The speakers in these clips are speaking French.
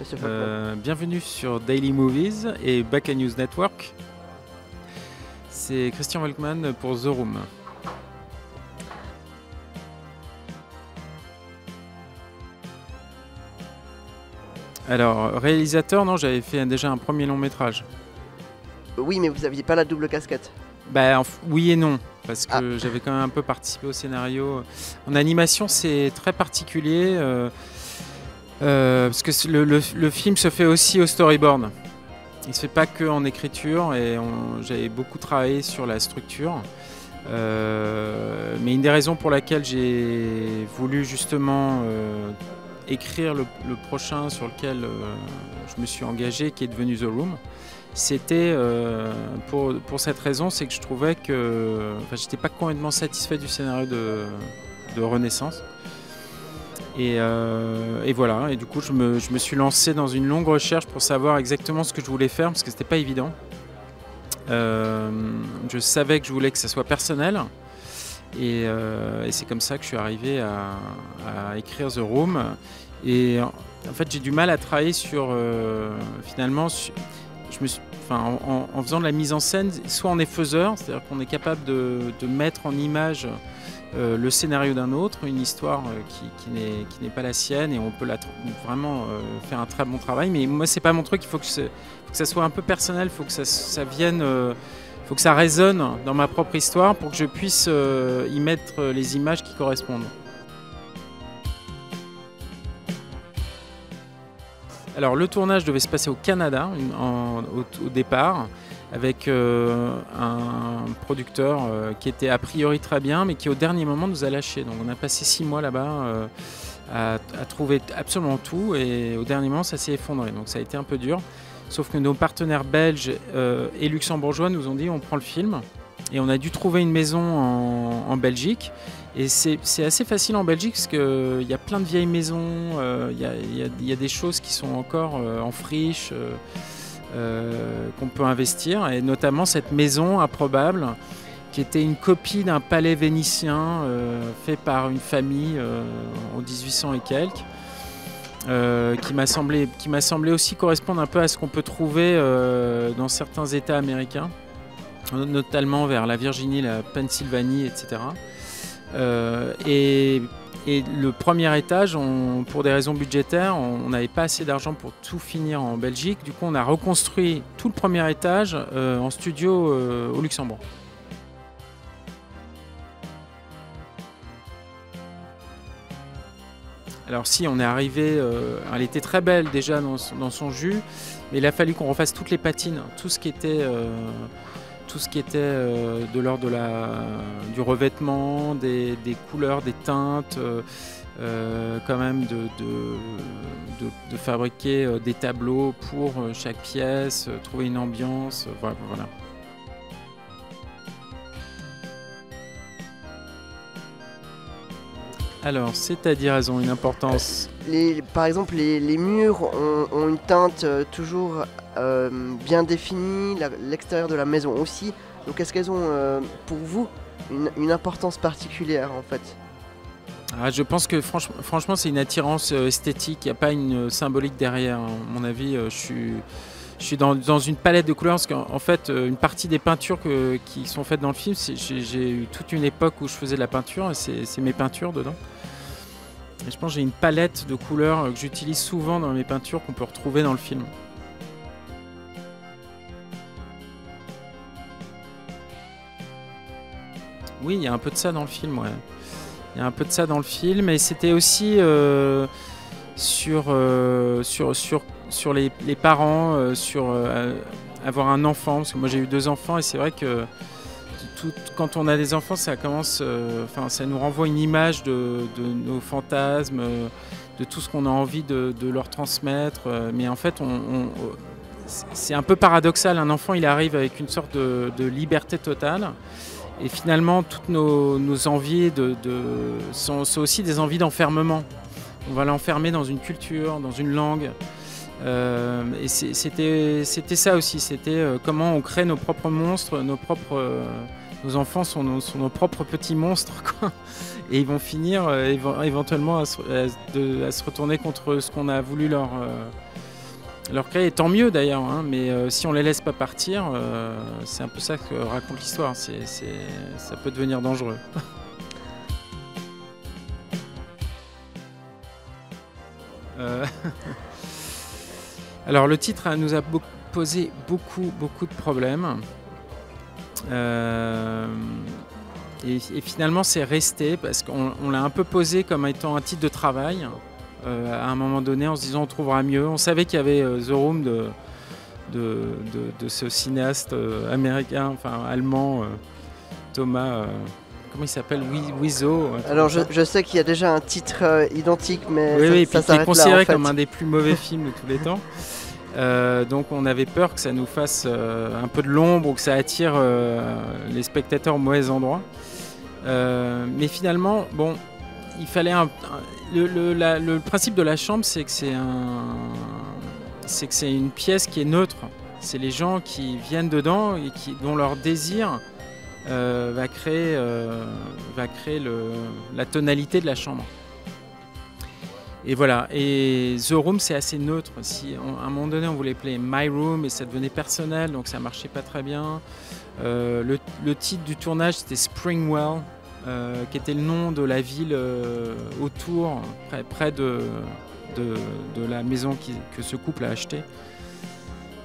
monsieur Folkman. Bienvenue sur Daily Movies et Back News Network. C'est Christian Volkmann pour The Room. Alors, réalisateur, non, j'avais fait déjà un premier long métrage. Oui, mais vous n'aviez pas la double casquette. Bah, oui et non, parce que j'avais quand même un peu participé au scénario. En animation, c'est très particulier, parce que le film se fait aussi au storyboard. Il ne se fait pas que en écriture, et j'avais beaucoup travaillé sur la structure. Mais une des raisons pour laquelle j'ai voulu justement écrire le prochain sur lequel je me suis engagé, qui est devenu The Room, c'était pour cette raison, c'est que je trouvais que j'étais pas complètement satisfait du scénario de Renaissance. Et voilà, et du coup je me suis lancé dans une longue recherche pour savoir exactement ce que je voulais faire, parce que c'était pas évident. Je savais que je voulais que ça soit personnel, et c'est comme ça que je suis arrivé à écrire The Room. Et en fait j'ai du mal à travailler sur finalement en faisant de la mise en scène, soit on est faiseur, c'est-à-dire qu'on est capable de mettre en image le scénario d'un autre, une histoire qui n'est pas la sienne, et on peut vraiment faire un très bon travail. Mais moi c'est pas mon truc, il faut que ça soit un peu personnel, il faut que ça vienne, faut que ça résonne dans ma propre histoire pour que je puisse y mettre les images qui correspondent. Alors le tournage devait se passer au Canada au départ, avec un producteur qui était a priori très bien, mais qui au dernier moment nous a lâchés. Donc on a passé 6 mois là-bas à trouver absolument tout, et au dernier moment ça s'est effondré. Donc ça a été un peu dur, sauf que nos partenaires belges et luxembourgeois nous ont dit on prend le film, et on a dû trouver une maison en Belgique. Et c'est assez facile en Belgique, parce qu'il y a plein de vieilles maisons, il y a des choses qui sont encore en friche, qu'on peut investir, et notamment cette maison improbable qui était une copie d'un palais vénitien fait par une famille en 1800 et quelques, qui m'a semblé aussi correspondre un peu à ce qu'on peut trouver dans certains États américains, notamment vers la Virginie, la Pennsylvanie, etc. Et le premier étage, pour des raisons budgétaires, on n'avait pas assez d'argent pour tout finir en Belgique. Du coup, on a reconstruit tout le premier étage en studio au Luxembourg. Alors si, on est arrivé, elle était très belle déjà dans son jus, mais il a fallu qu'on refasse toutes les patines, tout ce qui était de l'ordre du revêtement, des couleurs, des teintes, quand même de fabriquer des tableaux pour chaque pièce, trouver une ambiance, voilà. Alors, c'est-à-dire, elles ont une importance. Par exemple, les murs ont une teinte toujours bien définie, l'extérieur de la maison aussi. Donc est-ce qu'elles ont pour vous une importance particulière en fait? Je pense que franchement c'est une attirance esthétique, il n'y a pas une symbolique derrière. À mon avis, je suis dans une palette de couleurs, parce qu'en fait une partie des peintures qui sont faites dans le film, j'ai eu toute une époque où je faisais de la peinture, et c'est mes peintures dedans. Et je pense que j'ai une palette de couleurs que j'utilise souvent dans mes peintures, qu'on peut retrouver dans le film. Oui, il y a un peu de ça dans le film, ouais. Il y a un peu de ça dans le film, et c'était aussi sur les parents, sur avoir un enfant, parce que moi j'ai eu 2 enfants, et c'est vrai que quand on a des enfants, ça commence, ça nous renvoie une image de nos fantasmes, de tout ce qu'on a envie de leur transmettre. Mais en fait, c'est un peu paradoxal. Un enfant, il arrive avec une sorte de liberté totale. Et finalement, toutes nos envies sont aussi des envies d'enfermement. On va l'enfermer dans une culture, dans une langue. Et c'était ça aussi. C'était comment on crée nos propres monstres, nos enfants sont nos propres petits monstres, quoi. Et ils vont finir éventuellement à se retourner contre ce qu'on a voulu leur créer, et tant mieux d'ailleurs, hein, mais si on les laisse pas partir, c'est un peu ça que raconte l'histoire, ça peut devenir dangereux. Alors le titre nous a posé beaucoup de problèmes. Et finalement c'est resté parce qu'on l'a un peu posé comme étant un titre de travail à un moment donné, en se disant on trouvera mieux. On savait qu'il y avait The Room de ce cinéaste américain, enfin allemand, Thomas, comment il s'appelle, Wiseau. Alors je sais qu'il y a déjà un titre identique, mais oui, ça qui est considéré là, en fait, comme un des plus mauvais films de tous les temps. Donc on avait peur que ça nous fasse un peu de l'ombre ou que ça attire les spectateurs au mauvais endroit. Mais finalement, bon, il fallait le principe de la chambre, c'est que c'est une pièce qui est neutre. C'est les gens qui viennent dedans et dont leur désir va créer la tonalité de la chambre. Et voilà, et The Room c'est assez neutre. À un moment donné on voulait appeler My Room et ça devenait personnel, donc ça marchait pas très bien. Le titre du tournage c'était Springwell, qui était le nom de la ville autour, près de la maison que ce couple a achetée.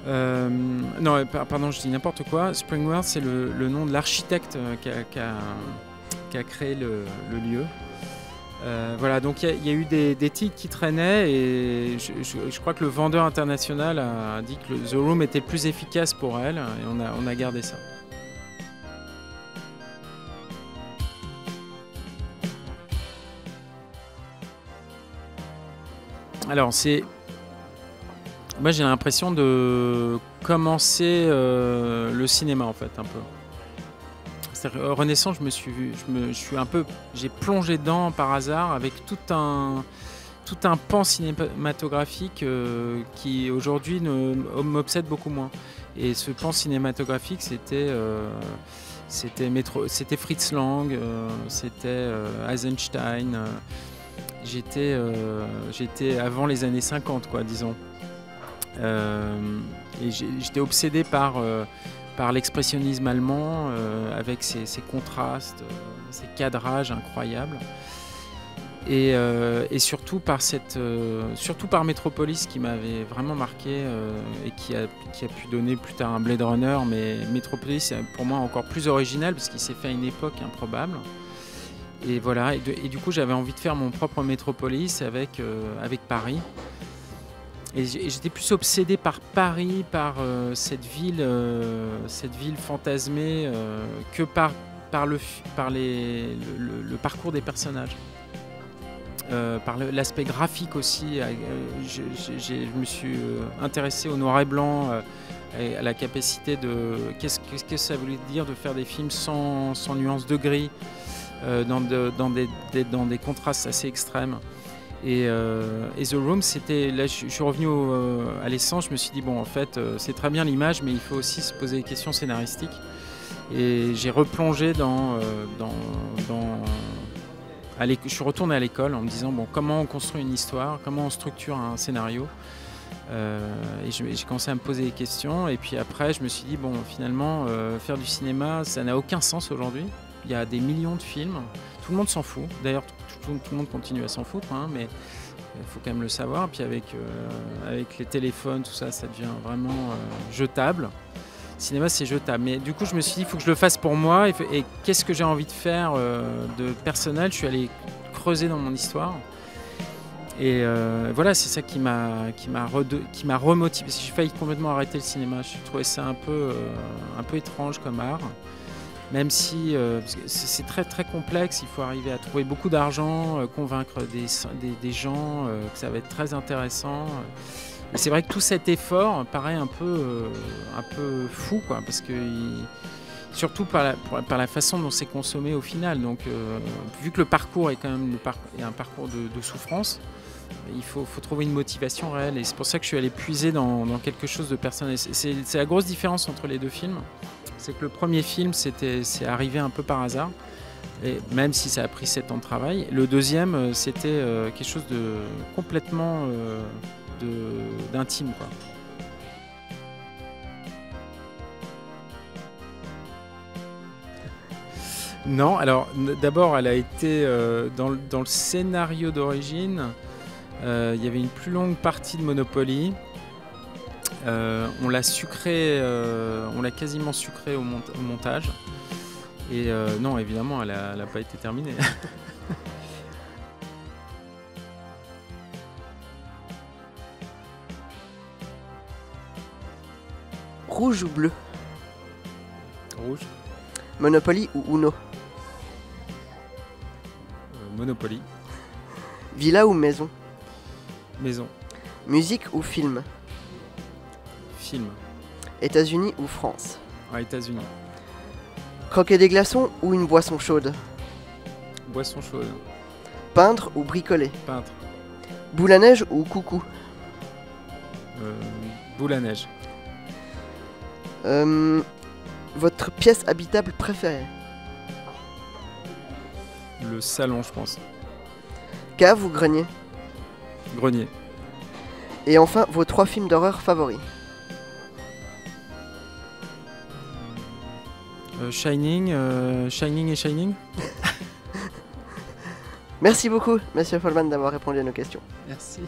Non, pardon, je dis n'importe quoi. Springwell c'est le nom de l'architecte qui a créé le lieu. Voilà, donc il y a eu des titres qui traînaient et je crois que le vendeur international a dit que The Room était plus efficace pour elle et on a gardé ça. Alors moi j'ai l'impression de commencer le cinéma en fait un peu. Renaissance, j'ai plongé dedans par hasard avec tout un pan cinématographique qui aujourd'hui m'obsède beaucoup moins. Et ce pan cinématographique, c'était Fritz Lang, c'était Eisenstein. J'étais avant les années 50, quoi, disons. Et j'étais obsédé par l'expressionnisme allemand, avec ses contrastes, ses cadrages incroyables. Et surtout par Metropolis qui m'avait vraiment marqué et qui a pu donner plus tard un Blade Runner, mais Metropolis est pour moi encore plus original parce qu'il s'est fait à une époque improbable. Et voilà, et du coup j'avais envie de faire mon propre Metropolis avec Paris. Et j'étais plus obsédé par Paris, par cette ville fantasmée, que par le parcours des personnages. Par l'aspect graphique aussi. Je me suis intéressé au noir et blanc, et à la capacité de... Qu'est-ce que ça voulait dire de faire des films sans nuances de gris, dans des contrastes assez extrêmes. Et The Room, c'était... Là, je suis revenu à l'essence, je me suis dit, bon, en fait, c'est très bien l'image, mais il faut aussi se poser des questions scénaristiques. Et j'ai replongé je suis retourné à l'école en me disant, bon, comment on construit une histoire, comment on structure un scénario. Et j'ai commencé à me poser des questions. Et puis après, je me suis dit, bon, finalement, faire du cinéma, ça n'a aucun sens aujourd'hui. Il y a des millions de films, tout le monde s'en fout. D'ailleurs, tout le monde continue à s'en foutre, hein, mais il faut quand même le savoir. Puis avec les téléphones, tout ça, ça devient vraiment jetable. Le cinéma, c'est jetable. Mais du coup, je me suis dit, il faut que je le fasse pour moi. Et qu'est-ce que j'ai envie de faire de personnel? Je suis allé creuser dans mon histoire. Et voilà, c'est ça qui m'a remotivé. J'ai failli complètement arrêter le cinéma. Je trouvais ça un peu étrange comme art. Même si c'est très très complexe, il faut arriver à trouver beaucoup d'argent, convaincre des gens que ça va être très intéressant. Et c'est vrai que tout cet effort paraît un peu fou, quoi, parce que surtout par la façon dont c'est consommé au final. Donc, vu que le parcours est quand même un parcours de souffrance, il faut trouver une motivation réelle. Et c'est pour ça que je suis allé puiser dans quelque chose de personnel. C'est la grosse différence entre les deux films. C'est que le premier film, c'est arrivé un peu par hasard, et même si ça a pris 7 ans de travail. Le deuxième, c'était quelque chose de complètement d'intime, quoi. Non, alors d'abord, elle a été dans le scénario d'origine. Il y avait une plus longue partie de Monopoly. On l'a sucré, on l'a quasiment sucré au montage. Et non, évidemment, elle n'a pas été terminée. Rouge ou bleu? Rouge, Monopoly ou Uno? Monopoly, Villa ou maison? maison, Musique ou film? film, États-Unis ou France? États-Unis, Croquer des glaçons ou une boisson chaude? boisson chaude, Peindre ou bricoler? peintre, Boule à neige ou coucou? boule à neige, Votre pièce habitable préférée? le salon, je pense, Cave ou grenier? grenier, Et enfin, vos 3 films d'horreur favoris? Shining, Shining et Shining. Merci beaucoup, Monsieur Folman, d'avoir répondu à nos questions. Merci.